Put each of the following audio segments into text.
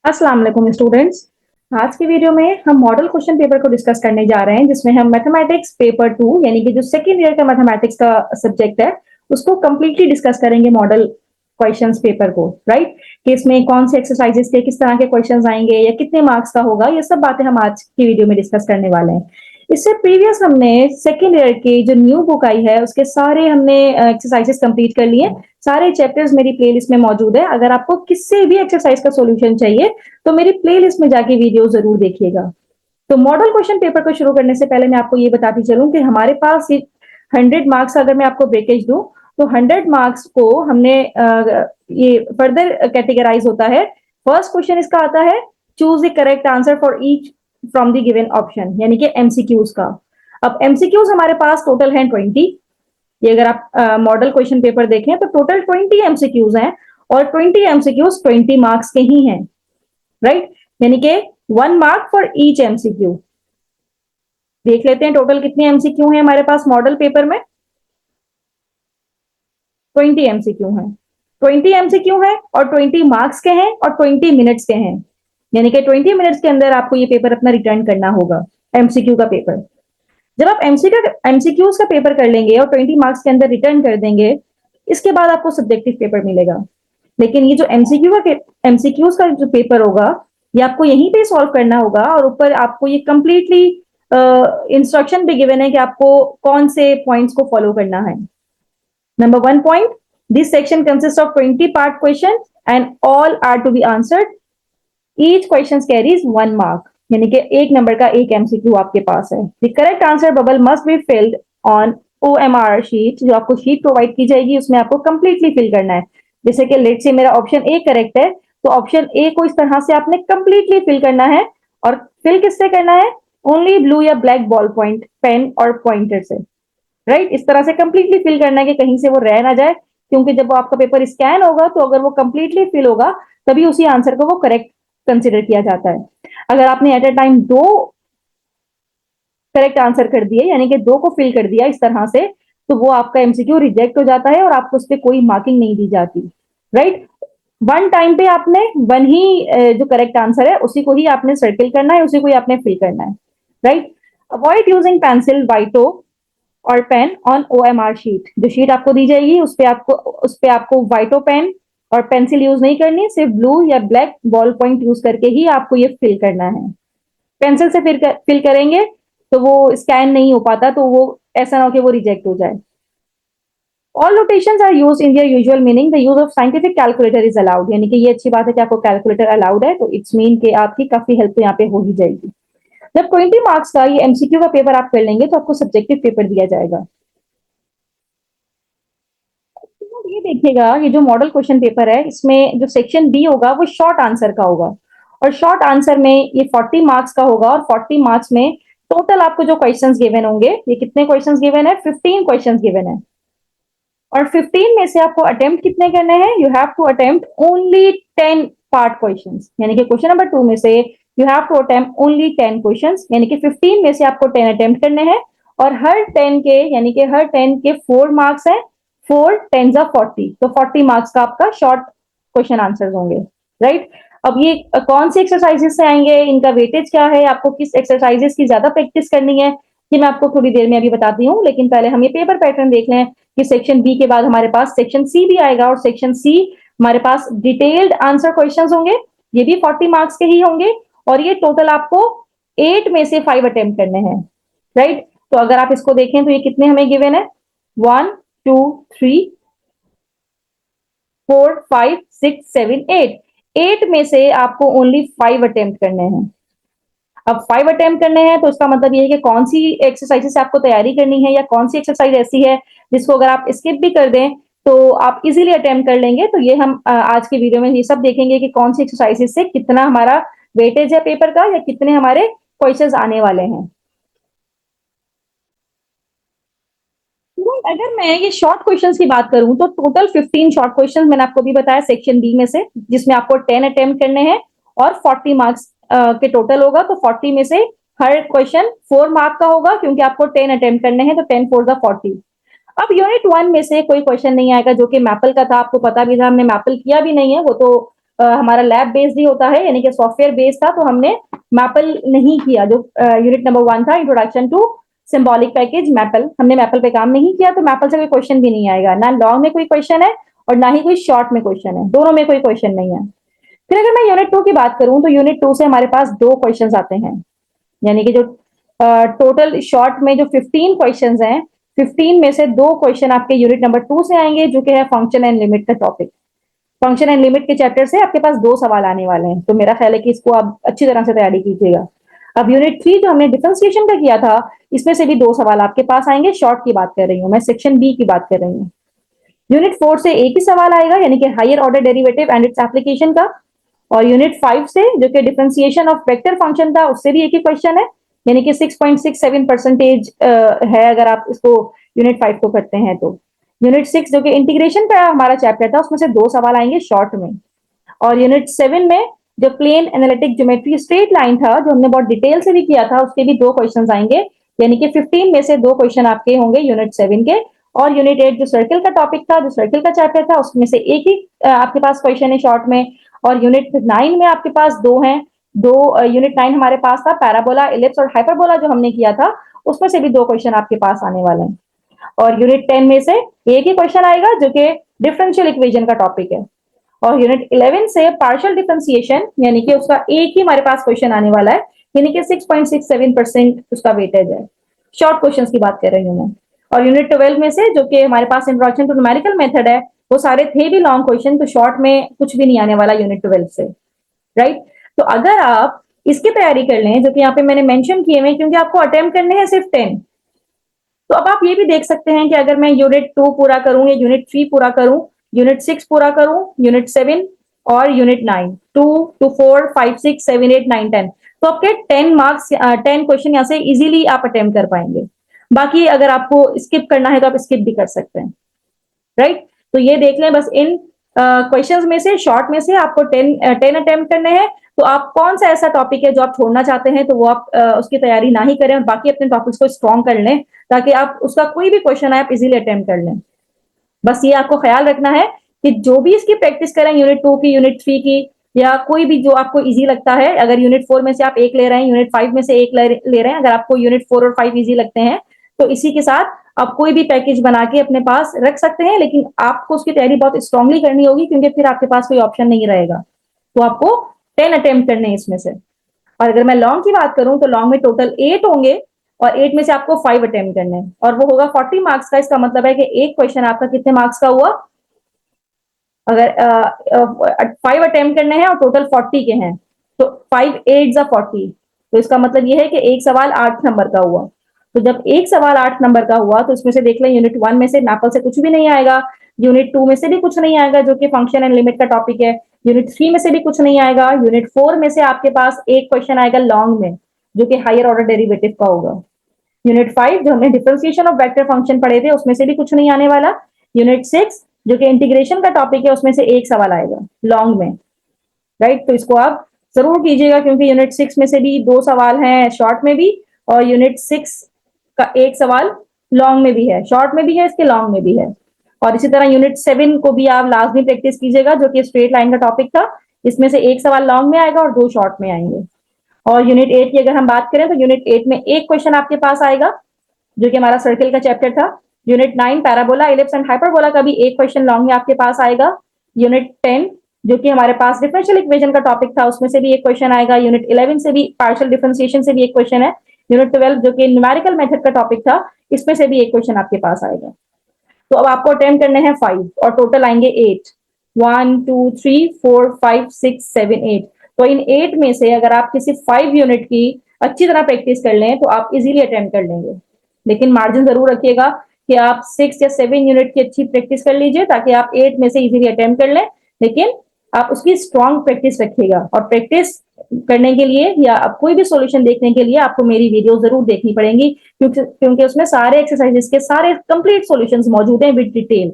अस्सलाम वालेकुम स्टूडेंट्स। आज की वीडियो में हम मॉडल क्वेश्चन पेपर को डिस्कस करने जा रहे हैं, जिसमें हम मैथमेटिक्स पेपर 2 यानी कि जो सेकेंड ईयर का मैथमेटिक्स का सब्जेक्ट है उसको कंप्लीटली डिस्कस करेंगे। मॉडल क्वेश्चंस पेपर को, राइट, कि इसमें कौन से एक्सरसाइजेस के किस तरह के क्वेश्चंस आएंगे या कितने मार्क्स का होगा, ये सब बातें हम आज की वीडियो में डिस्कस करने वाले हैं। इससे प्रीवियस हमने सेकेंड ईयर की जो न्यू बुक आई है उसके सारे हमने एक्सरसाइजेस कंप्लीट कर लिए। सारे चैप्टर्स मेरी प्लेलिस्ट में मौजूद है। अगर आपको किसी भी एक्सरसाइज का सॉल्यूशन चाहिए तो मेरी प्लेलिस्ट में जाके वीडियो जरूर देखिएगा। तो मॉडल क्वेश्चन पेपर को शुरू करने से पहले मैं आपको ये बताती चलूं कि हमारे पास 100 मार्क्स, अगर मैं आपको ब्रेकेज दूं तो 100 मार्क्स को हमने ये फर्दर कैटेगराइज होता है। फर्स्ट क्वेश्चन इसका आता है, choose the correct answer for each from the given option, यानी कि एमसीक्यूज का। अब एमसीक्यूज हमारे पास टोटल है 20। ये अगर आप मॉडल क्वेश्चन पेपर देखें तो टोटल 20 एमसीक्यूज हैं और 20 एमसीक्यूज 20 मार्क्स के ही हैं, राइट, यानी कि 1 मार्क फॉर ईच एमसीक्यू। देख लेते हैं टोटल कितने एमसीक्यू हैं हमारे पास मॉडल पेपर में। 20 एमसीक्यू हैं। 20 एमसीक्यू हैं और 20 मार्क्स के हैं और 20 मिनट्स के हैं, यानी कि 20 मिनट्स के अंदर आपको ये पेपर अपना रिटर्न करना होगा, एमसीक्यू का पेपर। जब आप एमसीक्यूज का पेपर कर लेंगे और 20 मार्क्स के अंदर रिटर्न कर देंगे, इसके बाद आपको सब्जेक्टिव पेपर मिलेगा। लेकिन ये जो एमसीक्यूज का जो पेपर होगा ये आपको यहीं पे सॉल्व करना होगा और ऊपर आपको ये कंप्लीटली इंस्ट्रक्शन भी गिवन है कि आपको कौन से पॉइंट्स को फॉलो करना है। Number 1 point, this section consist of 20 part question and all are to be answered. Each question carries 1 mark, यानी कि एक नंबर का एक एमसीक्यू आपके पास है। The correct answer bubble must be filled on OMR sheet, जो आपको शीट प्रोवाइड की जाएगी उसमें आपको कंप्लीटली फिल करना है। जैसे कि लेट से मेरा ऑप्शन ए करेक्ट है तो ऑप्शन ए को इस तरह से आपने कंप्लीटली फिल करना है। और फिल किससे करना है? ओनली ब्लू या ब्लैक बॉल पॉइंट पेन और पॉइंटर से, राइट, इस तरह से कंप्लीटली फिल करना है कि कहीं से वो रह ना जाए, क्योंकि जब आपका पेपर स्कैन होगा तो अगर वो कंप्लीटली फिल होगा तभी उसी आंसर को वो करेक्ट कंसिडर किया जाता है। अगर आपने at a time 2 correct answer कर दिए, यानी कि 2 को फिल कर दिया इस तरह से, तो वो आपका एमसीक्यू रिजेक्ट हो जाता है और आपको उस पर कोई मार्किंग नहीं दी जाती, राइट। 1 टाइम पे आपने 1 ही जो करेक्ट आंसर है उसी को ही आपने सर्किल करना है, उसी को ही आपने फिल करना है, राइट। अवॉइड यूजिंग पेंसिल, वाइटो और पेन ऑन ओएमआर शीट। जो शीट आपको दी जाएगी उस पे आपको वाइटो पेन और पेंसिल यूज नहीं करनी, सिर्फ ब्लू या ब्लैक बॉल पॉइंट यूज करके ही आपको ये फिल करना है। पेंसिल से फिल करेंगे तो वो स्कैन नहीं हो पाता, तो वो ऐसा ना हो कि वो रिजेक्ट हो जाए। All notations are used in their usual meaning, the use of scientific calculator is allowed, यानी कि ये अच्छी बात है कि आपको कैलकुलेटर अलाउड है, तो इट्स मीन कि आपकी काफी हेल्प यहाँ पे हो ही जाएगी। जब 20 मार्क्स का ये एमसीक्यू का पेपर आप कर लेंगे तो आपको सब्जेक्टिव पेपर दिया जाएगा। ये देखिएगा, ये जो मॉडल क्वेश्चन पेपर है इसमें जो सेक्शन बी होगा वो शॉर्ट आंसर का होगा, और शॉर्ट आंसर में ये 40 मार्क्स का होगा और 40 मार्क्स में टोटल आपको जो क्वेश्चंस गिवन होंगे, ये कितने क्वेश्चंस गिवन है? 15 क्वेश्चंस गिवन है। और 15 में से आपको अटेम्प्ट कितने करने हैं? You have to attempt only 10 part questions, यानी कि क्वेश्चन नंबर 2 में से you have to attempt only 10 questions, यानी कि 15 में से आपको 10 अटेम्प्ट करने हैं। और हर 10 के, यानी कि हर 10 के 4 मार्क्स है, 4 10 40, तो 40 मार्क्स का आपका शॉर्ट क्वेश्चन आंसर होंगे, राइट। अब ये कौन सी एक्सरसाइजेस से आएंगे, इनका वेटेज क्या है, आपको किस एक्सरसाइजेस की ज्यादा प्रैक्टिस करनी है, ये मैं आपको थोड़ी देर में अभी बताती हूँ। लेकिन पहले हम ये पेपर पैटर्न देख लें कि सेक्शन बी के बाद हमारे पास सेक्शन सी भी आएगा, और सेक्शन सी हमारे पास डिटेल्ड आंसर क्वेश्चंस होंगे, ये भी 40 मार्क्स के ही होंगे। और ये टोटल आपको 8 में से 5 अटेम्प्ट करने हैं, राइट। तो अगर आप इसको देखें तो ये कितने हमें गिवन है? 1 2 3 4 5 6 7 8, 8 में से आपको ओनली 5 अटेम्प्ट करने हैं। अब 5 अटेम्प्ट करने हैं तो इसका मतलब ये है कि कौन सी एक्सरसाइज से आपको तैयारी करनी है, या कौन सी एक्सरसाइज ऐसी है जिसको अगर आप स्किप भी कर दें तो आप इजीली अटेम्प्ट कर लेंगे। तो ये हम आज के वीडियो में ये सब देखेंगे कि कौन सी एक्सरसाइजेस से कितना हमारा वेटेज है पेपर का, या कितने हमारे क्वेश्चंस आने वाले हैं। अगर मैं ये शॉर्ट क्वेश्चंस की बात करूं तो टोटल 15 शॉर्ट क्वेश्चंस मैंने आपको भी बताया सेक्शन बी में से, जिसमें आपको 10 अटेम्प्ट करने हैं और 40 मार्क्स के टोटल होगा। तो 40 में से हर क्वेश्चन 4 मार्क का होगा, क्योंकि आपको 10 अटेम्प्ट करने हैं, तो 10 4 40। अब यूनिट 1 में से कोई क्वेश्चन नहीं आएगा जो कि मैपल का था, आपको पता भी था, हमने मैपल किया भी नहीं है, वो तो हमारा लैब बेस्ड ही होता है, यानी कि सॉफ्टवेयर बेस्ड था, तो हमने मैपल नहीं किया। जो यूनिट नंबर 1 था, introduction to symbolic package Maple, हमने मैपल पे काम नहीं किया, तो मैपल से कोई क्वेश्चन भी नहीं आएगा, ना लॉन्ग में कोई क्वेश्चन है और ना ही कोई शॉर्ट में क्वेश्चन है, दोनों में कोई क्वेश्चन नहीं है। फिर अगर मैं यूनिट 2 की बात करूं तो यूनिट 2 से हमारे पास 2 क्वेश्चंस आते हैं, यानी कि जो टोटल शॉर्ट में जो 15 क्वेश्चंस हैं, 15 में से 2 क्वेश्चन आपके यूनिट नंबर 2 से आएंगे, जो कि है फंक्शन एंड लिमिट का टॉपिक। फंक्शन एंड लिमिट के चैप्टर से आपके पास 2 सवाल आने वाले हैं, तो मेरा ख्याल है कि इसको आप अच्छी तरह से तैयारी कीजिएगा। अब यूनिट 3 जो हमने डिफरेंशिएशन का किया था, इसमें से भी 2 सवाल आपके पास आएंगे, शॉर्ट की बात कर रही हूँ मैं, सेक्शन बी की बात कर रही हूँ। यूनिट 4 से एक ही सवाल आएगा, यानी कि higher order derivative and its application का, और यूनिट 5 से जो कि डिफरेंशिएशन ऑफ वेक्टर फंक्शन था, उससे भी एक ही क्वेश्चन है, यानी कि 6.67% है अगर आप इसको यूनिट 5 को करते हैं तो। यूनिट 6 जो कि इंटीग्रेशन का हमारा चैप्टर था, उसमें से 2 सवाल आएंगे शॉर्ट में। और यूनिट 7 में जो plane analytic geometry straight line था, जो हमने बहुत डिटेल से भी किया था, उसके भी 2 क्वेश्चन आएंगे, यानी कि 15 में से 2 क्वेश्चन आपके होंगे यूनिट 7 के। और यूनिट 8 जो सर्किल का टॉपिक था, जो सर्किल का चैप्टर था, उसमें से एक ही आपके पास क्वेश्चन है शॉर्ट में। और यूनिट 9 में आपके पास 2 हैं, यूनिट 9 हमारे पास था पैराबोला, इलिप्स और हाइपरबोला जो हमने किया था, उसमें से भी 2 क्वेश्चन आपके पास आने वाले हैं। और यूनिट 10 में से एक ही क्वेश्चन आएगा, जो कि डिफरेंशियल इक्वेशन का टॉपिक है। और यूनिट 11 से पार्शियल डिफरेंशिएशन, यानी कि उसका एक ही हमारे पास क्वेश्चन आने वाला है, यानी कि 6.67% उसका वेटेज है। शॉर्ट क्वेश्चंस की बात कर रही हूँ मैं। और यूनिट 12 में से जो कि हमारे पास इंट्रोडक्शन टू न्यूमेरिकल मेथड है, वो सारे थे भी लॉन्ग क्वेश्चन, तो शॉर्ट में कुछ भी नहीं आने वाला यूनिट 12 से, राइट। तो अगर आप इसकी तैयारी कर लें, जो कि यहाँ पे मैंने मेंशन किए हुए, क्योंकि आपको अटेम्प्ट करने हैं सिर्फ 10, तो अब आप ये भी देख सकते हैं कि अगर मैं यूनिट 2 पूरा करूं या यूनिट 3 पूरा करूं, यूनिट 6 पूरा करूं, यूनिट 7 और यूनिट 9, 2 टू 4 5 6 7 8 9 10, तो आपके 10 मार्क्स 10 क्वेश्चन यहाँ से इजीली आप अटेम्प्ट कर पाएंगे। बाकी अगर आपको स्किप करना है तो आप स्किप भी कर सकते हैं, राइट। तो ये देख लें बस, इन क्वेश्चंस में से, शॉर्ट में से आपको 10 अटेम्प्ट करने हैं, तो आप कौन सा ऐसा टॉपिक है जो आप छोड़ना चाहते हैं, तो वो आप उसकी तैयारी ना ही करें और बाकी अपने टॉपिक्स को स्ट्रॉन्ग कर लें, ताकि आप उसका कोई भी क्वेश्चन है आप इजीली अटेम्प्ट कर लें। बस ये आपको ख्याल रखना है कि जो भी इसकी प्रैक्टिस करें, यूनिट 2 की, यूनिट 3 की, या कोई भी जो आपको इजी लगता है, अगर यूनिट 4 में से आप एक ले रहे हैं, यूनिट 5 में से एक ले रहे हैं, अगर आपको यूनिट 4 और 5 इजी लगते हैं, तो इसी के साथ आप कोई भी पैकेज बना के अपने पास रख सकते हैं, लेकिन आपको उसकी तैयारी बहुत स्ट्रांगली करनी होगी, क्योंकि फिर आपके पास कोई ऑप्शन नहीं रहेगा। तो आपको 10 अटेम्प्ट करने हैं इसमें से। और अगर मैं लॉन्ग की बात करूं तो लॉन्ग में टोटल 8 होंगे, और 8 में से आपको 5 अटेम्प्ट करने हैं, और वो होगा 40 मार्क्स का। इसका मतलब है कि एक क्वेश्चन आपका कितने मार्क्स का हुआ, अगर 5 अटेम्प्ट करने हैं और टोटल 40 के हैं, तो 5 8 जा 40, तो इसका मतलब ये है कि एक सवाल 8 नंबर का हुआ। तो जब एक सवाल 8 नंबर का हुआ, तो इसमें से देख लें, यूनिट 1 में से मैपल से कुछ भी नहीं आएगा, यूनिट 2 में से भी कुछ नहीं आएगा, जो कि फंक्शन एंड लिमिट का टॉपिक है, यूनिट 3 में से भी कुछ नहीं आएगा, यूनिट 4 में से आपके पास एक क्वेश्चन आएगा लॉन्ग में, जो कि हायर ऑर्डर डेरिवेटिव का होगा। यूनिट 5 जो हमने डिफरेंशिएशन ऑफ वेक्टर फंक्शन पढ़े थे, उसमें से भी कुछ नहीं आने वाला। यूनिट 6 जो कि इंटीग्रेशन का टॉपिक है, उसमें से एक सवाल आएगा लॉन्ग में, राइट। तो इसको आप जरूर कीजिएगा, क्योंकि यूनिट 6 में से भी 2 सवाल हैं शॉर्ट में भी, और यूनिट 6 का एक सवाल लॉन्ग में भी है, शॉर्ट में भी है, इसके लॉन्ग में भी है। और इसी तरह यूनिट 7 को भी आप लाजमी प्रैक्टिस कीजिएगा, जो कि स्ट्रेट लाइन का टॉपिक था, इसमें से एक सवाल लॉन्ग में आएगा और 2 शॉर्ट में आएंगे। और यूनिट 8 की अगर हम बात करें, तो यूनिट 8 में एक क्वेश्चन आपके पास आएगा, जो कि हमारा सर्किल का चैप्टर था। Unit 9 parabola, ellipse and hyperbola का भी एक क्वेश्चन लॉन्ग में आपके पास आएगा। यूनिट 10 जो कि हमारे पास डिफरेंशियल इक्वेशन का टॉपिक था, उसमें से भी एक क्वेश्चन आएगा। यूनिट 11 से भी पार्शियल डिफरेंशिएशन से भी एक क्वेश्चन है। यूनिट 12 जो कि न्यूमेरिकल मेथड का टॉपिक था, इसमें से भी एक क्वेश्चन आपके पास आएगा। तो अब आपको अटेम्प्ट करने हैं 5, और टोटल आएंगे 8, 1 2 3 4 5 6 7 8। तो इन 8 में से अगर आप किसी 5 यूनिट की अच्छी तरह प्रैक्टिस कर लें, तो आप इजीली अटेम्प्ट कर लेंगे। लेकिन मार्जिन जरूर रखिएगा कि आप 6 या 7 यूनिट की अच्छी प्रैक्टिस कर लीजिए, ताकि आप 8 में से इजीली अटेम्प्ट कर लें। लेकिन आप उसकी स्ट्रॉन्ग प्रैक्टिस रखिएगा, और प्रैक्टिस करने के लिए या कोई भी सॉल्यूशन देखने के लिए आपको मेरी वीडियो जरूर देखनी पड़ेगी, क्योंकि उसमें सारे एक्सरसाइजेस के सारे कंप्लीट सॉल्यूशंस मौजूद हैं विद डिटेल,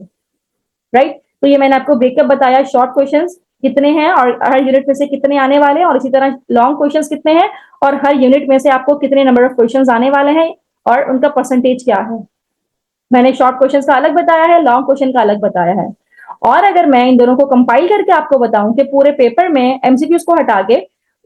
राइट। तो ये मैंने आपको ब्रेकअप बताया, शॉर्ट क्वेश्चंस कितने हैं और हर यूनिट में से कितने आने वाले हैं, और इसी तरह लॉन्ग क्वेश्चंस कितने हैं और हर यूनिट में से आपको कितने नंबर ऑफ क्वेश्चंस आने वाले हैं और उनका परसेंटेज क्या है। मैंने शॉर्ट क्वेश्चंस का अलग बताया है, लॉन्ग क्वेश्चन का अलग बताया है। और अगर मैं इन दोनों को कंपाइल करके आपको बताऊं कि पूरे पेपर में एमसीक्यूज को हटा के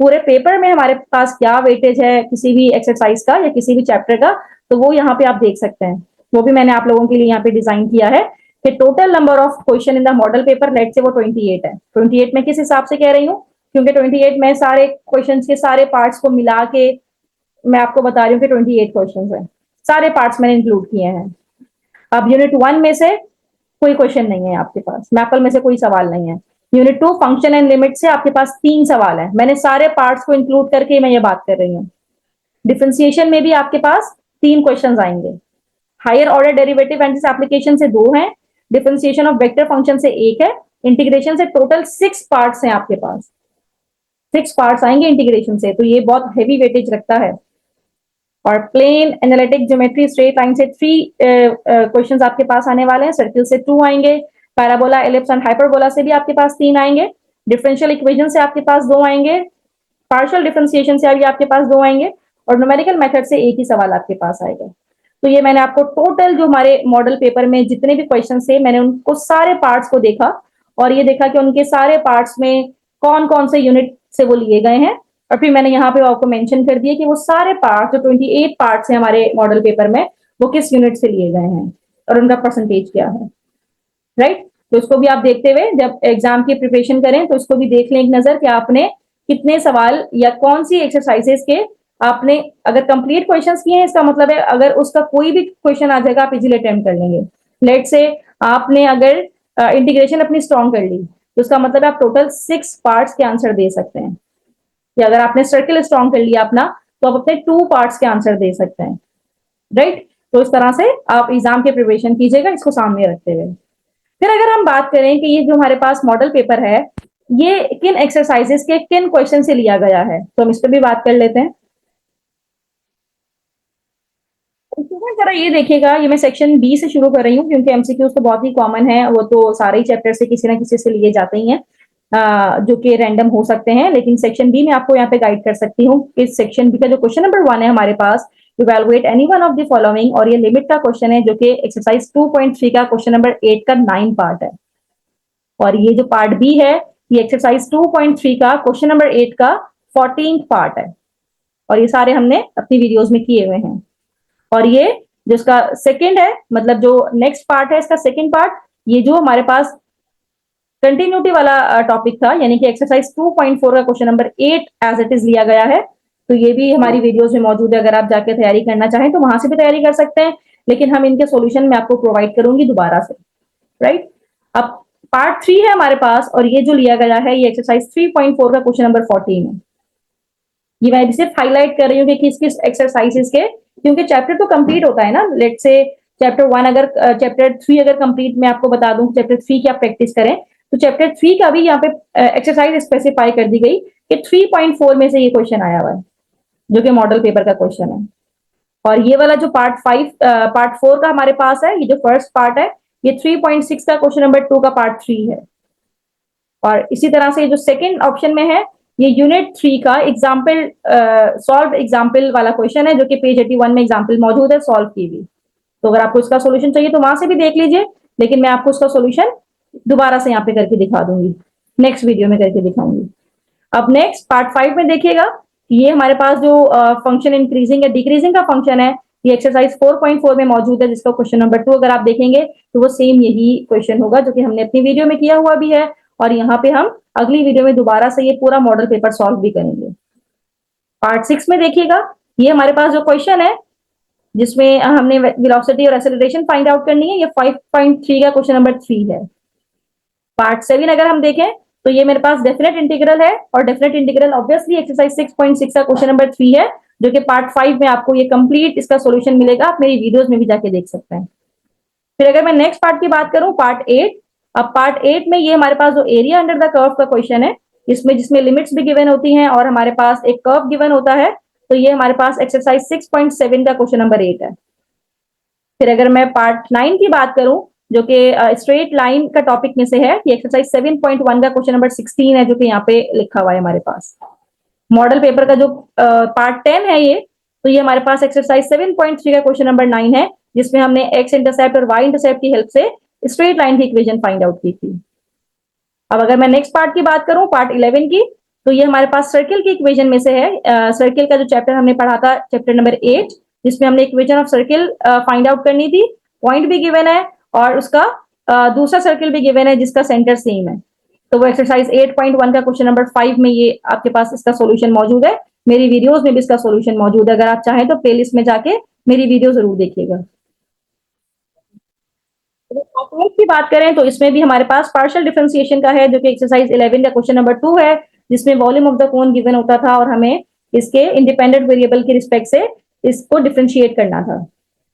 पूरे पेपर में हमारे पास क्या वेटेज है किसी भी एक्सरसाइज का या किसी भी चैप्टर का, तो वो यहाँ पे आप देख सकते हैं। वो भी मैंने आप लोगों के लिए यहाँ पे डिजाइन किया है कि total number of question in the model paper let say वो 28 है। 28 में किस हिसाब से कह रही हूँ, क्योंकि 28 में सारे क्वेश्चन के सारे पार्ट्स को मिला के मैं आपको बता रही हूँ कि 28 क्वेश्चन है, सारे पार्ट्स मैंने इंक्लूड किए हैं। अब यूनिट 1 में से कोई क्वेश्चन नहीं है आपके पास, मैपल में से कोई सवाल नहीं है। यूनिट 2 फंक्शन एंड लिमिट से आपके पास 3 सवाल है, मैंने सारे पार्ट्स को इंक्लूड करके मैं ये बात कर रही हूँ। डिफरेंशिएशन में भी आपके पास 3 क्वेश्चन आएंगे। Higher order derivative and application से 2 है, डिफरेंशिएशन ऑफ वेक्टर फंक्शन से 1 है, इंटीग्रेशन से टोटल 6 पार्ट्स हैं आपके पास, 6 पार्ट्स आएंगे इंटीग्रेशन से, तो ये बहुत हैवी वेटेज रखता है। और plane analytic geometry straight line से 3 क्वेश्चंस आपके पास आने वाले हैं, सर्किल से 2 आएंगे, पैराबोला एलिप्स एंड हाइपरबोला से भी आपके पास 3 आएंगे, डिफरेंशियल इक्वेशन से आपके पास 2 आएंगे, पार्शियल डिफरेंशिएशन से भी आपके पास 2 आएंगे, और न्यूमेरिकल मेथड से एक ही सवाल आपके पास आएगा। तो ये मैंने आपको टोटल जो हमारे मॉडल पेपर में जितने भी क्वेश्चन थे मैंने उनको सारे पार्ट्स को देखा और ये देखा कि उनके सारे पार्ट्स में कौन कौन से यूनिट से वो लिए गए हैं, और फिर मैंने यहाँ पे आपको मेंशन कर दिया कि वो सारे पार्ट जो 28 पार्ट्स हैं हमारे मॉडल पेपर में वो किस यूनिट से लिए गए हैं और उनका परसेंटेज क्या है। राइट, तो उसको भी आप देखते हुए जब एग्जाम की प्रिपरेशन करें तो उसको भी देख लें एक नजर कि आपने कितने सवाल या कौन सी एक्सरसाइजेस के आपने अगर कंप्लीट क्वेश्चंस किए हैं, इसका मतलब है अगर उसका कोई भी क्वेश्चन आ जाएगा आप इजीली अटेम्प्ट कर लेंगे। लेट से आपने अगर इंटीग्रेशन अपनी स्ट्रॉन्ग कर ली तो उसका मतलब है आप टोटल 6 पार्ट्स के आंसर दे सकते हैं, या अगर आपने सर्किल स्ट्रॉन्ग कर लिया अपना तो आप अपने 2 पार्ट्स के आंसर दे सकते हैं। राइट, तो इस तरह से आप एग्जाम के प्रिपरेशन कीजिएगा इसको सामने रखते हुए। फिर अगर हम बात करें कि ये जो हमारे पास मॉडल पेपर है ये किन एक्सरसाइजेस के किन क्वेश्चन से लिया गया है, तो हम इस पर भी बात कर लेते हैं। जरा ये देखिएगा, ये मैं सेक्शन बी से शुरू कर रही हूँ क्योंकि एमसीक्यूज तो बहुत ही कॉमन है, वो तो सारे ही चैप्टर से किसी ना किसी से लिए जाते ही हैं, जो कि रैंडम हो सकते हैं, लेकिन सेक्शन बी में आपको यहाँ पे गाइड कर सकती हूँ। इस सेक्शन बी का जो क्वेश्चन नंबर 1 है हमारे पास, evaluate any one of the following, और ये लिमिट का क्वेश्चन है जो कि एक्सरसाइज 2.3 का क्वेश्चन नंबर 8 का 9 पार्ट है, और ये जो पार्ट बी है ये एक्सरसाइज 2.3 का क्वेश्चन नंबर 8 का 14 पार्ट है, और ये सारे हमने अपनी वीडियोज में किए हुए हैं। और ये जो इसका सेकंड है, मतलब जो नेक्स्ट पार्ट है इसका सेकंड पार्ट, ये जो हमारे पास कंटिन्यूटी वाला टॉपिक था, यानी कि एक्सरसाइज 2.4 का question number 8 as it is लिया गया है, तो ये भी हमारी वीडियोस में मौजूद है, अगर आप जाके तैयारी करना चाहें तो वहां से भी तैयारी कर सकते हैं, लेकिन हम इनके सॉल्यूशन में आपको प्रोवाइड करूंगी दोबारा से। राइट, अब पार्ट 3 है हमारे पास, और ये जो लिया गया है ये एक्सरसाइज 3.4 का क्वेश्चन नंबर 14 है। ये मैं सिर्फ हाईलाइट कर रही हूँ कि किस किस एक्सरसाइजेस के, क्योंकि चैप्टर तो कंप्लीट होता है ना। लेट से चैप्टर 1 अगर चैप्टर 3 अगर कंप्लीट मैं आपको बता दूं चैप्टर 3 की आप प्रैक्टिस करें, तो चैप्टर 3 का भी यहाँ पे एक्सरसाइज स्पेसिफाई कर दी गई कि 3.4 में से ये क्वेश्चन आया हुआ है जो कि मॉडल पेपर का क्वेश्चन है। और ये वाला जो पार्ट 4 का हमारे पास है, ये जो फर्स्ट पार्ट है ये 3.6 का क्वेश्चन नंबर 2 का पार्ट 3 है। और इसी तरह से जो सेकंड ऑप्शन में है ये यूनिट 3 का एग्जाम्पल सॉल्व एग्जाम्पल वाला क्वेश्चन है जो कि पेज 81 में एग्जाम्पल मौजूद है सॉल्व की भी, तो अगर आपको इसका सॉल्यूशन चाहिए तो वहां से भी देख लीजिए, लेकिन मैं आपको उसका सॉल्यूशन दोबारा से यहाँ पे करके दिखा दूंगी, नेक्स्ट वीडियो में करके दिखाऊंगी। अब नेक्स्ट पार्ट 5 में देखिएगा, ये हमारे पास जो फंक्शन इंक्रीजिंग या डिक्रीजिंग का फंक्शन है ये एक्सरसाइज 4.4 में मौजूद है, जिसका क्वेश्चन नंबर 2 अगर आप देखेंगे तो वो सेम यही क्वेश्चन होगा जो कि हमने अपनी वीडियो में किया हुआ भी है, और यहाँ पे हम अगली वीडियो में दोबारा से ये पूरा मॉडल पेपर सॉल्व भी करेंगे। पार्ट 6 में देखिएगा, ये हमारे पास जो क्वेश्चन है जिसमें हमने वेलोसिटी और एक्सेलरेशन फाइंड आउट करनी है, ये 5.3 का क्वेश्चन नंबर 3 है। पार्ट 7 अगर हम देखें तो ये मेरे पास डेफिनेट इंटीग्रल है, और डेफिनेट इंटीग्रल ऑब्वियसली एक्सरसाइज 6.6 का क्वेश्चन नंबर 3 है, जो कि पार्ट 5 में आपको ये कंप्लीट इसका सॉल्यूशन मिलेगा, आप मेरी वीडियोस में भी जाके देख सकते हैं। फिर अगर मैं नेक्स्ट पार्ट की बात करूं, पार्ट 8, अब पार्ट 8 में ये हमारे पास जो एरिया अंडर द कर्व का क्वेश्चन है, इसमें जिसमें लिमिट्स भी गिवन होती हैं और हमारे पास एक कर्व गिवन होता है, तो ये हमारे पास एक्सरसाइज 6.7 का क्वेश्चन नंबर 8 है। फिर अगर मैं पार्ट 9 की बात करूं जो कि स्ट्रेट लाइन का टॉपिक में से है, ये एक्सरसाइज 7.1 का क्वेश्चन नंबर 16 है जो कि यहाँ पे लिखा हुआ है हमारे पास। मॉडल पेपर का जो पार्ट 10 है ये, तो ये हमारे पास एक्सरसाइज 7.3 का क्वेश्चन नंबर 9 है, जिसमें हमने एक्स इंटरसेप्ट और वाई इंटरसेप्ट की हेल्प से स्ट्रेट लाइन की इक्वेशन फाइंड आउट की थी। अब अगर मैं नेक्स्ट पार्ट की बात करूं, पार्ट 11 की, तो ये हमारे पास सर्किल की इक्वेशन में से है। सर्किल का जो चैप्टर हमने पढ़ा था, चैप्टर नंबर 8, जिसमें हमने equation of circle find out करनी थी। पॉइंट भी गिवन है और उसका दूसरा सर्किल भी गिवन है जिसका सेंटर सेम है। तो वो एक्सरसाइज 8.1 का क्वेश्चन नंबर 5 में ये आपके पास इसका सॉल्यूशन मौजूद है। मेरी वीडियोस में भी इसका सॉल्यूशन मौजूद है, अगर आप चाहें तो प्लेलिस्ट में जाके मेरी वीडियो जरूर देखिएगा। की बात करें तो इसमें भी हमारे पास पार्शियल डिफरेंशिएशन का है, जो कि एक्सरसाइज 11 का क्वेश्चन नंबर 2 है, जिसमें volume of the cone given होता था और हमें इसके इंडिपेंडेंट वेरिएबल के रिस्पेक्ट से इसको डिफरेंशिएट करना था,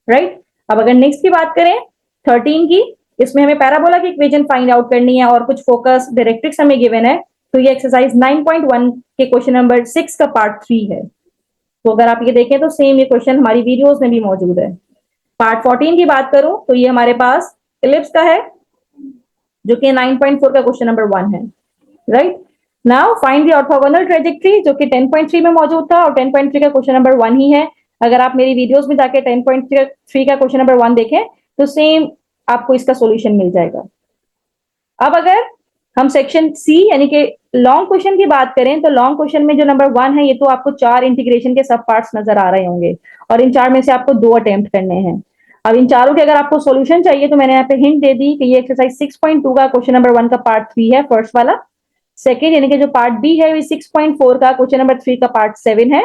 राइट। अब अगर नेक्स्ट की बात करें 13 की, इसमें हमें पैराबोला की इक्वेशन फाइंड आउट करनी है और कुछ फोकस डायरेक्ट्रिक्स हमें गिवन है। तो ये एक्सरसाइज 9.1 के क्वेश्चन नंबर 6 का पार्ट 3 है। तो अगर आप ये देखें तो सेम ये क्वेश्चन हमारी वीडियोस में भी मौजूद है। पार्ट 14 की बात करूं तो ये हमारे पास इलिप्स का है, जो कि 9.4 का क्वेश्चन नंबर 1 है, right. Now find the orthogonal trajectory, जो कि 10.3 में मौजूद था और 10.3 का क्वेश्चन नंबर 1 ही है। अगर आप मेरी वीडियोस में जाके 10.3 का क्वेश्चन नंबर 1 देखें तो सेम आपको इसका सॉल्यूशन मिल जाएगा। अब अगर हम सेक्शन सी यानी कि लॉन्ग क्वेश्चन की बात करें तो लॉन्ग क्वेश्चन में जो नंबर 1 है, ये तो आपको 4 इंटीग्रेशन के सब पार्ट्स नजर आ रहे होंगे और इन 4 में से आपको 2 अटेम्प्ट करने हैं। अब इन चारों के अगर आपको सॉल्यूशन चाहिए तो मैंने यहाँ पे हिंट दे दी कि ये एक्सरसाइज 6.2 का क्वेश्चन नंबर 1 का पार्ट 3 है, फर्स्ट वाला। सेकेंड यानी कि जो पार्ट बी है, ये 6.4 का क्वेश्चन नंबर 3 का पार्ट 7 है।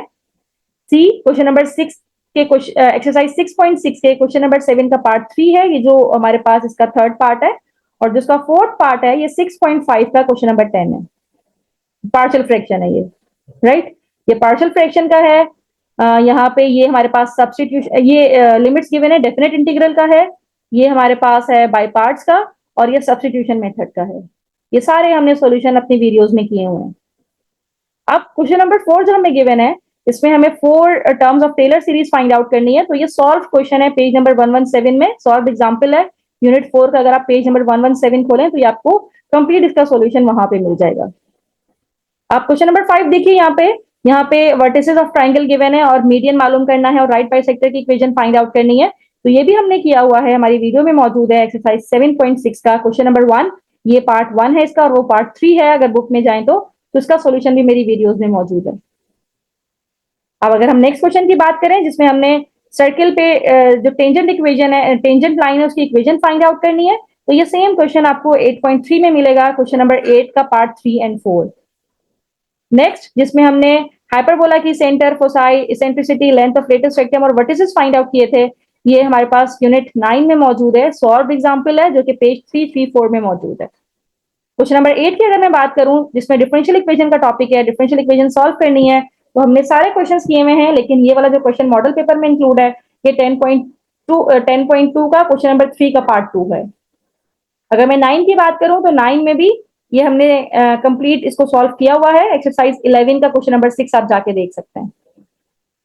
सी क्वेश्चन नंबर 6 के एक्सरसाइज 6.6 के क्वेश्चन नंबर 7 का पार्ट 3 है, ये जो हमारे पास इसका थर्ड पार्ट है। और जिसका फोर्थ पार्ट है ये 6.5 का क्वेश्चन नंबर 10 है, पार्शियल फ्रैक्शन है ये, राइट। ये पार्शियल फ्रैक्शन का है। यहाँ पे ये हमारे पास सब्स्टिट्यूशन, ये लिमिट्स गिवन है, डेफिनेट इंटीग्रल का है, ये हमारे पास है बाय पार्ट्स का, और ये सब्स्टिट्यूशन मेथड का है। ये सारे हमने सॉल्यूशन अपनी वीडियोस में किए हुए हैं। अब क्वेश्चन नंबर 4 जो हमें गिवन है, इसमें हमें 4 terms of Taylor series find out करनी है। तो ये सॉल्व क्वेश्चन है, पेज नंबर 117 में सॉल्व एग्जांपल है, यूनिट 4 का। अगर आप पेज नंबर 117 खोलें तो ये आपको कंप्लीट इसका सॉल्यूशन वहां पे मिल जाएगा। आप क्वेश्चन नंबर 5 देखिए, यहाँ पे वर्टिसेस ऑफ ट्राइंगल गिवन है और मीडियन मालूम करना है और राइट बाइसेक्टर की इक्वेशन फाइंड आउट करनी है। तो ये भी हमने किया हुआ है, हमारी वीडियो में मौजूद है, एक्सरसाइज 7.6 का क्वेश्चन नंबर 1। ये पार्ट 1 है इसका और वो पार्ट 3 है। अगर बुक में जाएं तो इसका सॉल्यूशन भी मेरी वीडियोस में मौजूद है। अब अगर हम नेक्स्ट क्वेश्चन की बात करें, जिसमें हमने सर्किल पे जो टेंजेंट इक्वेशन है, टेंजेंट लाइन है, उसकी इक्वेशन फाइंड आउट करनी है। तो ये सेम क्वेश्चन आपको 8.3 में मिलेगा, क्वेश्चन नंबर 8 का पार्ट 3 एंड 4। नेक्स्ट, जिसमें हमने हाइपरबोला की centre, foci, eccentricity, length of latus rectum और वर्टिसेस फाइंड आउट किए थे। ये हमारे पास यूनिट 9 में मौजूद है, सॉल्व एग्जांपल है, जो कि पेज 334 में मौजूद है। क्वेश्चन नंबर 8 की अगर मैं बात करूं, जिसमें डिफरेंशियल इक्वेशन का टॉपिक है, डिफरेंशियल इक्वेशन सॉल्व करनी है, तो हमने सारे क्वेश्चंस किए हुए हैं, लेकिन ये वाला जो क्वेश्चन मॉडल पेपर में इंक्लूड है, ये 10.2 का क्वेश्चन नंबर 3 का पार्ट 2 है। अगर मैं 9 की बात करूं तो 9 में भी ये हमने कंप्लीट इसको सॉल्व किया हुआ है, एक्सरसाइज 11 का क्वेश्चन नंबर 6 आप जाके देख सकते हैं।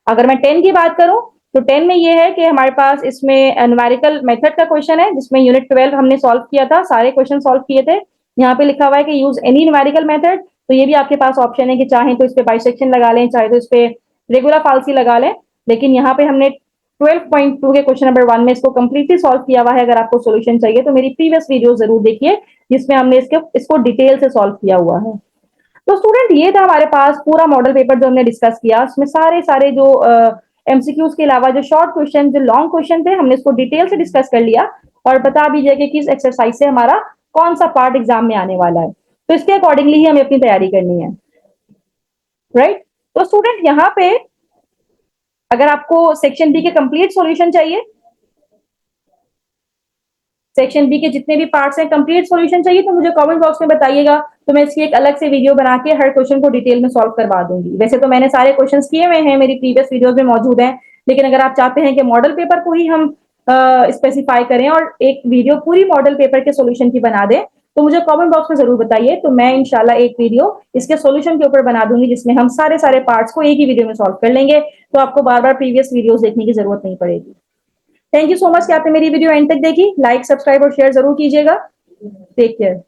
अगर मैं 10 की बात करूं तो 10 में ये है कि हमारे पास इसमें न्यूमेरिकल मेथड का क्वेश्चन है, जिसमें यूनिट 12 हमने सॉल्व किया था, सारे क्वेश्चन सॉल्व किए थे। यहाँ पे लिखा हुआ है कि यूज एनी न्यूमेरिकल मेथड, तो ये भी आपके पास ऑप्शन है कि चाहे तो इस पे बाइसेक्शन लगा लें, चाहे तो इस पे रेगुलर फाल्सी लगा लें। लेकिन यहाँ पे हमने 12.2 के क्वेश्चन नंबर 1 में इसको कंप्लीटली सॉल्व किया हुआ है। अगर आपको सॉल्यूशन चाहिए तो मेरी प्रीवियस वीडियो जरूर देखिए, जिसमें हमने इसको डिटेल से सॉल्व किया हुआ है। तो स्टूडेंट, ये था हमारे पास पूरा मॉडल पेपर जो हमने डिस्कस किया। उसमें सारे जो एमसीक्यूज के अलावा जो शॉर्ट क्वेश्चन, जो लॉन्ग क्वेश्चन थे, हमने इसको डिटेल से डिस्कस कर लिया और बता दीजिए कि किस एक्सरसाइज से हमारा कौन सा पार्ट एग्जाम में आने वाला है। तो इसके अकॉर्डिंगली ही हमें अपनी तैयारी करनी है, राइट। तो स्टूडेंट, यहाँ पे अगर आपको सेक्शन बी के कंप्लीट सॉल्यूशन चाहिए, सेक्शन बी के जितने भी पार्ट्स हैं कंप्लीट सॉल्यूशन चाहिए, तो मुझे कमेंट बॉक्स में बताइएगा, तो मैं इसकी एक अलग से वीडियो बना के हर क्वेश्चन को डिटेल में सॉल्व करवा दूंगी। वैसे तो मैंने सारे क्वेश्चंस किए हुए हैं, मेरी प्रीवियस वीडियोस में मौजूद हैं, लेकिन अगर आप चाहते हैं कि मॉडल पेपर को ही हम स्पेसिफाई करें और एक वीडियो पूरी मॉडल पेपर के सोल्यूशन की बना दें, तो मुझे कमेंट बॉक्स में जरूर बताइए। तो मैं इंशाल्लाह एक वीडियो इसके सोल्यूशन के ऊपर बना दूंगी, जिसमें हम सारे पार्ट्स को एक ही वीडियो में सॉल्व कर लेंगे, तो आपको बार बार प्रीवियस वीडियोस देखने की जरूरत नहीं पड़ेगी। थैंक यू सो मच कि आपने मेरी वीडियो एंड तक देखी। लाइक, सब्सक्राइब और शेयर जरूर कीजिएगा। Take care.